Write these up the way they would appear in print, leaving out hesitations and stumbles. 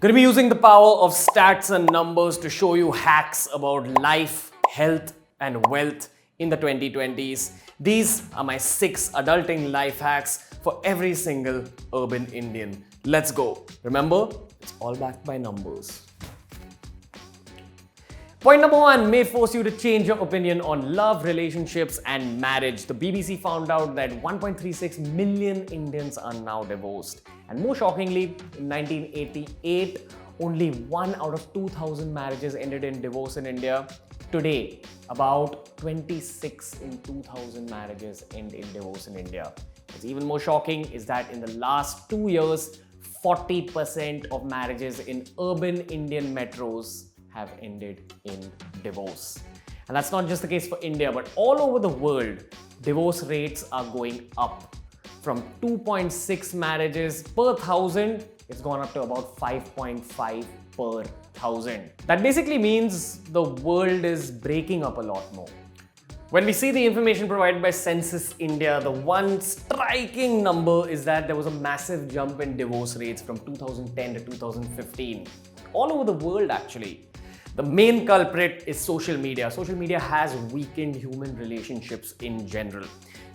Gonna be using the power of stats and numbers to show you hacks about life, health, and wealth in the 2020s. These are my 6 adulting life hacks for every single urban Indian. Let's go. Remember, it's all backed by numbers. Point number 1 may force you to change your opinion on love, relationships, and marriage. The BBC found out that 1.36 million Indians are now divorced. And more shockingly, in 1988, only 1 out of 2,000 marriages ended in divorce in India. Today, about 26 in 2,000 marriages end in divorce in India. What's even more shocking is that in the last 2 years, 40% of marriages in urban Indian metros have ended in divorce. And that's not just the case for India, but all over the world, divorce rates are going up. From 2.6 marriages per thousand, it's gone up to about 5.5 per thousand. That basically means the world is breaking up a lot more. When we see the information provided by Census India, the one striking number is that there was a massive jump in divorce rates from 2010 to 2015. All over the world, actually. The main culprit is social media. Social media has weakened human relationships in general.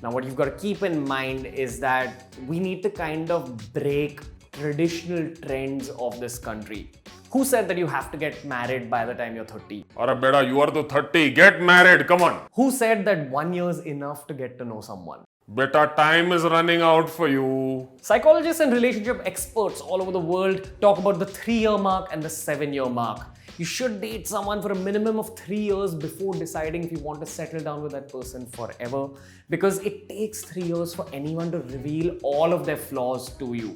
Now, what you've got to keep in mind is that we need to kind of break traditional trends of this country. Who said that you have to get married by the time you're 30? Arey beta, you are the 30. Get married, come on. Who said that 1 year is enough to get to know someone? Beta, time is running out for you. Psychologists and relationship experts all over the world talk about the 3-year mark and the 7-year mark. You should date someone for a minimum of 3 years before deciding if you want to settle down with that person forever, because it takes 3 years for anyone to reveal all of their flaws to you.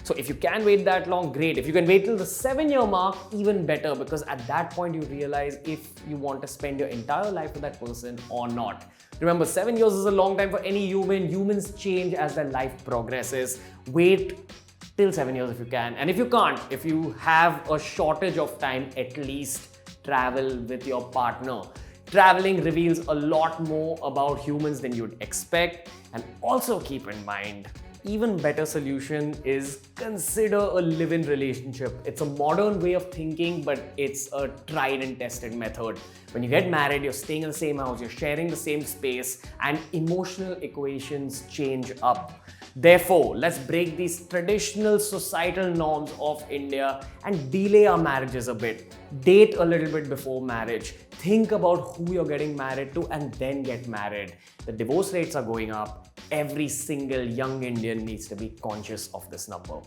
So if you can wait that long, great. If you can wait till the 7-year mark, even better, because at that point you realize if you want to spend your entire life with that person or not. Remember, 7 years is a long time for any human. Humans change as their life progresses. Wait till 7 years if you can. And if you can't, if you have a shortage of time, at least travel with your partner. Traveling reveals a lot more about humans than you'd expect. And also keep in mind, even better solution is consider a live-in relationship. It's a modern way of thinking, but it's a tried and tested method. When you get married, you're staying in the same house, you're sharing the same space, and emotional equations change up. Therefore, let's break these traditional societal norms of India and delay our marriages a bit. Date a little bit before marriage. Think about who you're getting married to and then get married. The divorce rates are going up. Every single young Indian needs to be conscious of this number.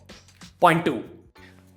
Point 2.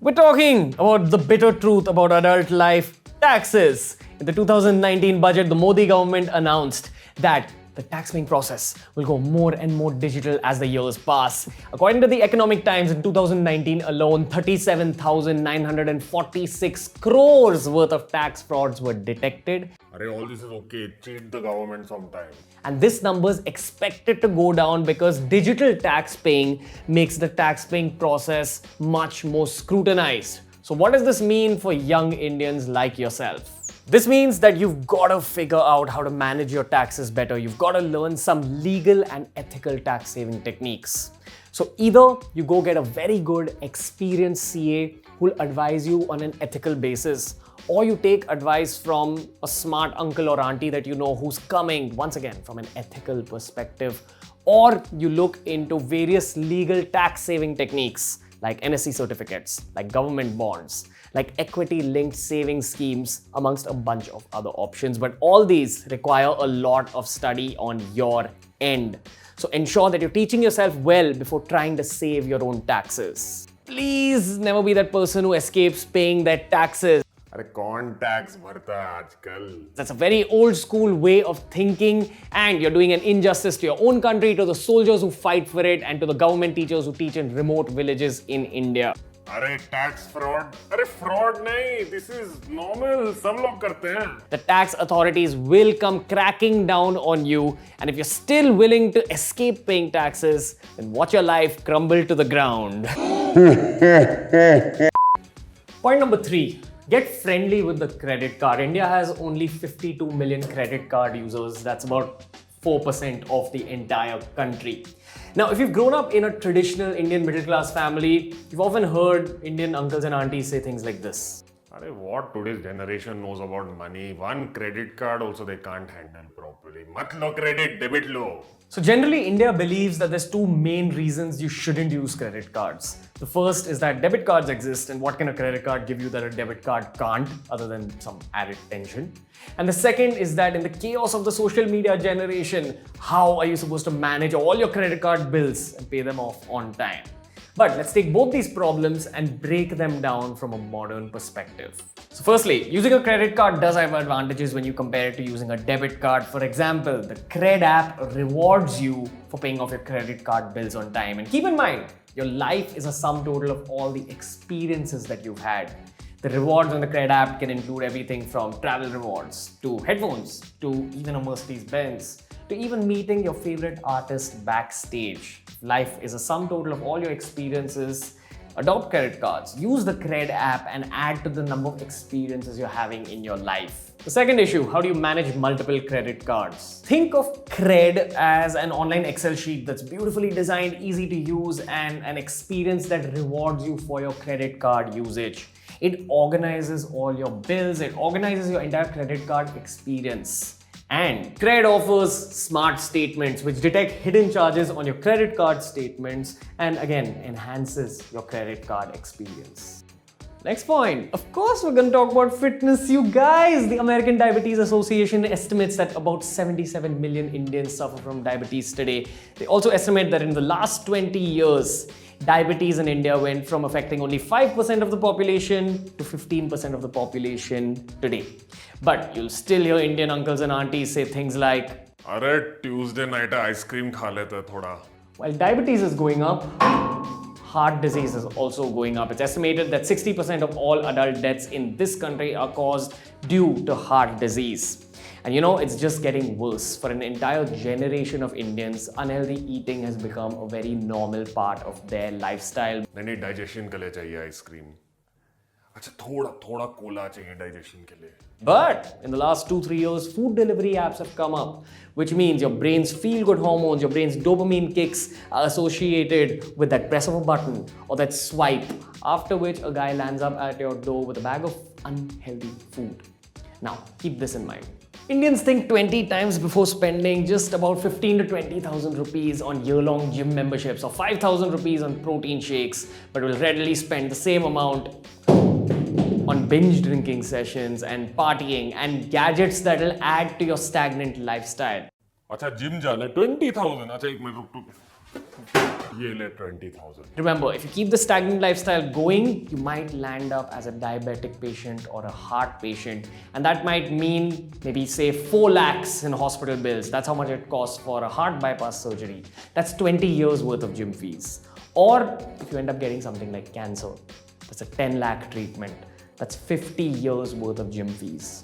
We're talking about the bitter truth about adult life, taxes. In the 2019 budget, the Modi government announced that the tax-paying process will go more and more digital as the years pass. According to the Economic Times, in 2019 alone, 37,946 crores worth of tax frauds were detected. Arey, all this is okay. Cheat the government sometime. And this number is expected to go down because digital tax paying makes the tax paying process much more scrutinized. So what does this mean for young Indians like yourself? This means that you've got to figure out how to manage your taxes better. You've got to learn some legal and ethical tax saving techniques. So either you go get a very good experienced CA who'll advise you on an ethical basis, or you take advice from a smart uncle or auntie that you know who's coming, once again, from an ethical perspective, or you look into various legal tax saving techniques like NSE certificates, like government bonds, like equity-linked saving schemes, amongst a bunch of other options. But all these require a lot of study on your end. So ensure that you're teaching yourself well before trying to save your own taxes. Please never be that person who escapes paying their taxes. Arey, kaun tax bharta hai aajkal? That's a very old school way of thinking, and you're doing an injustice to your own country, to the soldiers who fight for it, and to the government teachers who teach in remote villages in India. Arey, tax fraud? Arey, fraud nahi. This is normal. Sab log karte hain. The tax authorities will come cracking down on you, and if you're still willing to escape paying taxes, then watch your life crumble to the ground. Point number 3. Get friendly with the credit card. India has only 52 million credit card users. That's about 4% of the entire country. Now, if you've grown up in a traditional Indian middle class family, you've often heard Indian uncles and aunties say things like this. Arey, what today's generation knows about money? One credit card also they can't handle properly. Mat lo credit, debit lo. So generally, India believes that there's two main reasons you shouldn't use credit cards. The first is that debit cards exist, and what can a credit card give you that a debit card can't, other than some added tension? And the second is that in the chaos of the social media generation, how are you supposed to manage all your credit card bills and pay them off on time? But let's take both these problems and break them down from a modern perspective. So firstly, using a credit card does have advantages when you compare it to using a debit card. For example, the Cred app rewards you for paying off your credit card bills on time. And keep in mind, your life is a sum total of all the experiences that you've had. The rewards on the Cred app can include everything from travel rewards, to headphones, to even a Mercedes-Benz, to even meeting your favorite artist backstage. Life is a sum total of all your experiences. Adopt credit cards, use the Cred app and add to the number of experiences you're having in your life. The second issue, how do you manage multiple credit cards? Think of Cred as an online Excel sheet that's beautifully designed, easy to use, and an experience that rewards you for your credit card usage. It organizes all your bills, it organizes your entire credit card experience. And Cred offers smart statements which detect hidden charges on your credit card statements and again enhances your credit card experience. Next point, of course we're going to talk about fitness, you guys. The American Diabetes Association estimates that about 77 million Indians suffer from diabetes today. They also estimate that in the last 20 years, diabetes in India went from affecting only 5% of the population to 15% of the population today. But you'll still hear Indian uncles and aunties say things like, Arey, Tuesday night ice cream kha lete thoda. while diabetes is going up, heart disease is also going up. It's estimated that 60% of all adult deaths in this country are caused due to heart disease. And you know, it's just getting worse. For an entire generation of Indians, unhealthy eating has become a very normal part of their lifestyle. नहीं digestion के लिए चाहिए ice cream. अच्छा थोड़ा Cola चाहिए digestion के लिए. But in the last 2-3 years, food delivery apps have come up, which means your brain's feel-good hormones, your brain's dopamine kicks are associated with that press of a button or that swipe, after which a guy lands up at your door with a bag of unhealthy food. Now, keep this in mind. Indians think 20 times before spending just about 15 to 20,000 rupees on year-long gym memberships or 5,000 rupees on protein shakes, but will readily spend the same amount on binge drinking sessions and partying and gadgets that will add to your stagnant lifestyle. अच्छा gym जाना 20,000. अच्छा एक minute रुक. ये ले 20,000. Remember, if you keep the stagnant lifestyle going, you might land up as a diabetic patient or a heart patient. And that might mean maybe say 4 lakhs in hospital bills. That's how much it costs for a heart bypass surgery. That's 20 years worth of gym fees. Or if you end up getting something like cancer, that's a 10 lakh treatment. That's 50 years worth of gym fees.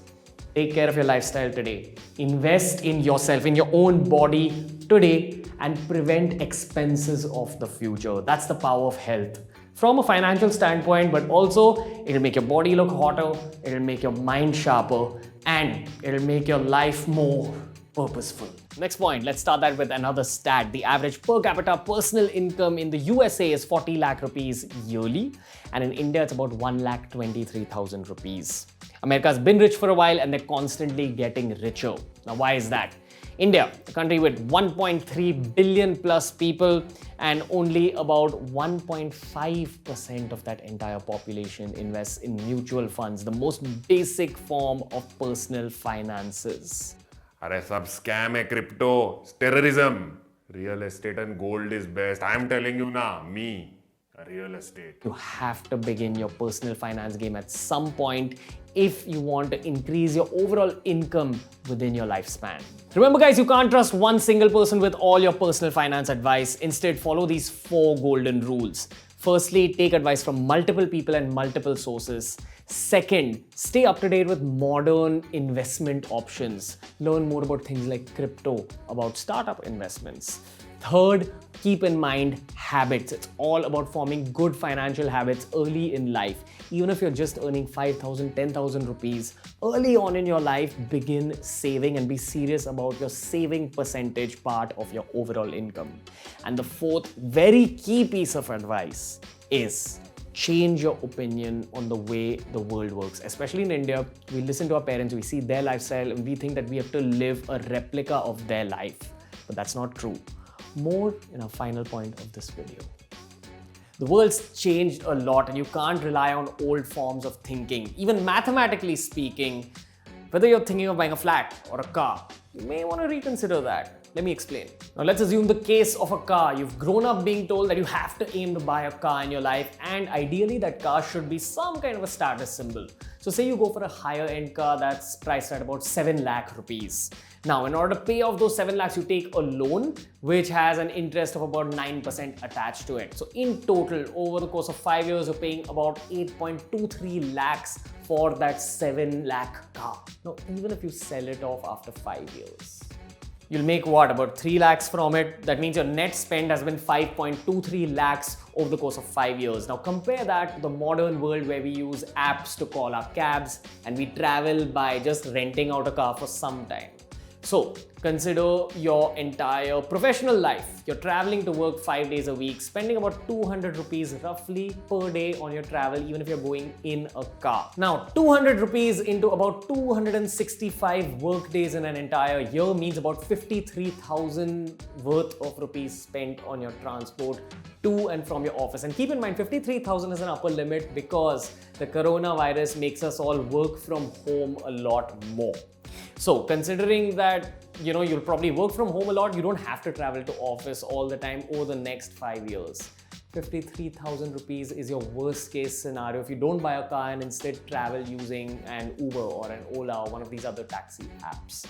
Take care of your lifestyle today. Invest in yourself, in your own body today, and prevent expenses of the future. That's the power of health. From a financial standpoint, but also it'll make your body look hotter, it'll make your mind sharper, and it'll make your life more purposeful. Next point, let's start that with another stat. The average per capita personal income in the USA is 40 lakh rupees yearly, and in India it's about 1,23,000 rupees. America's been rich for a while and they're constantly getting richer. Now, why is that? India, a country with 1.3 billion plus people, and only about 1.5% of that entire population invests in mutual funds, the most basic form of personal finances. अरे सब scam है crypto, terrorism, real estate and gold is best. I am telling you now, me, real estate. You have to begin your personal finance game at some point if you want to increase your overall income within your lifespan. Remember guys, you can't trust one single person with all your personal finance advice. Instead, follow these 4 golden rules. Firstly, take advice from multiple people and multiple sources. Second, stay up to date with modern investment options. Learn more about things like crypto, about startup investments. Third, keep in mind habits. It's all about forming good financial habits early in life. Even if you're just earning 5,000, 10,000 rupees, early on in your life, begin saving and be serious about your saving percentage part of your overall income. And the fourth, very key piece of advice is change your opinion on the way the world works. Especially in India, we listen to our parents, we see their lifestyle, and we think that we have to live a replica of their life. But that's not true. More in our final point of this video. The world's changed a lot and you can't rely on old forms of thinking. Even mathematically speaking, whether you're thinking of buying a flat or a car, you may want to reconsider that. Let me explain. Now let's assume the case of a car. You've grown up being told that you have to aim to buy a car in your life, and ideally that car should be some kind of a status symbol. So say you go for a higher end car that's priced at about 7 lakh rupees. Now, in order to pay off those 7 lakhs, you take a loan which has an interest of about 9% attached to it. So in total, over the course of 5 years, you're paying about 8.23 lakhs for that 7 lakh car. Now, even if you sell it off after 5 years, you'll make what, about 3 lakhs from it? That means your net spend has been 5.23 lakhs over the course of 5 years. Now compare that to the modern world where we use apps to call our cabs and we travel by just renting out a car for some time. So consider your entire professional life. You're traveling to work 5 days a week, spending about 200 rupees roughly per day on your travel, even if you're going in a car. Now, 200 rupees into about 265 work days in an entire year means about 53,000 worth of rupees spent on your transport to and from your office. And keep in mind, 53,000 is an upper limit because the coronavirus makes us all work from home a lot more. So considering that, you'll probably work from home a lot, you don't have to travel to office all the time over the next 5 years. 53,000 rupees is your worst case scenario if you don't buy a car and instead travel using an Uber or an Ola or one of these other taxi apps.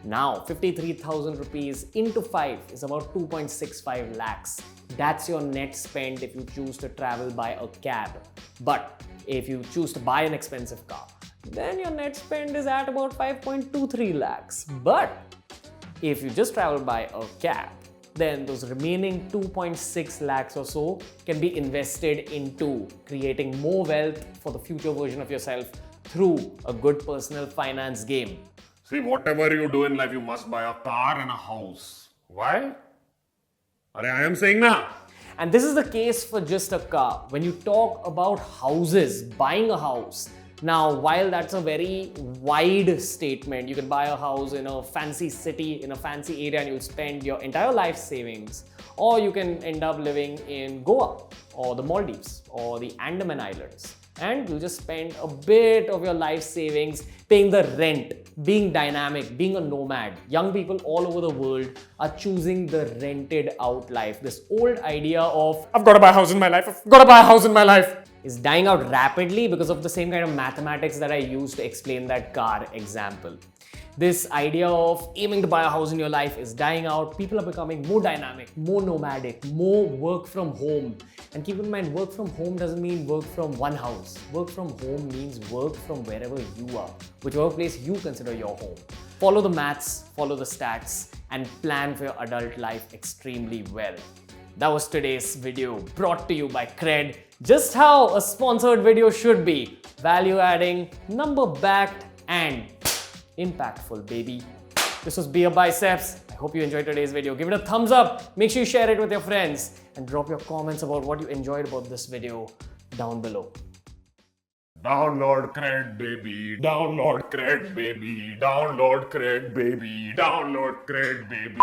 Now, 53,000 rupees into 5 is about 2.65 lakhs. That's your net spend if you choose to travel by a cab. But if you choose to buy an expensive car, then your net spend is at about 5.23 lakhs. But if you just travel by a cab, then those remaining 2.6 lakhs or so can be invested into creating more wealth for the future version of yourself through a good personal finance game. See, whatever you do in life, you must buy a car and a house. Why? I am saying na. And this is the case for just a car. When you talk about houses, buying a house, now, while that's a very wide statement, you can buy a house in a fancy city, in a fancy area, and you'll spend your entire life savings. Or you can end up living in Goa, or the Maldives, or the Andaman Islands. And you'll just spend a bit of your life savings paying the rent, being dynamic, being a nomad. Young people all over the world are choosing the rented out life. This old idea of, I've got to buy a house in my life, I've got to buy a house in my life, is dying out rapidly because of the same kind of mathematics that I used to explain that car example. This idea of aiming to buy a house in your life is dying out. People are becoming more dynamic, more nomadic, more work from home. And keep in mind, work from home doesn't mean work from one house. Work from home means work from wherever you are, whichever place you consider your home. Follow the maths, follow the stats, and plan for your adult life extremely well. That was today's video, brought to you by Cred. Just how a sponsored video should be. Value adding, number backed, and impactful, baby. This was BeerBiceps. I hope you enjoyed today's video. Give it a thumbs up. Make sure you share it with your friends and drop your comments about what you enjoyed about this video down below. Download Cred, baby. Download Cred, baby. Download Cred, baby. Download Cred, baby.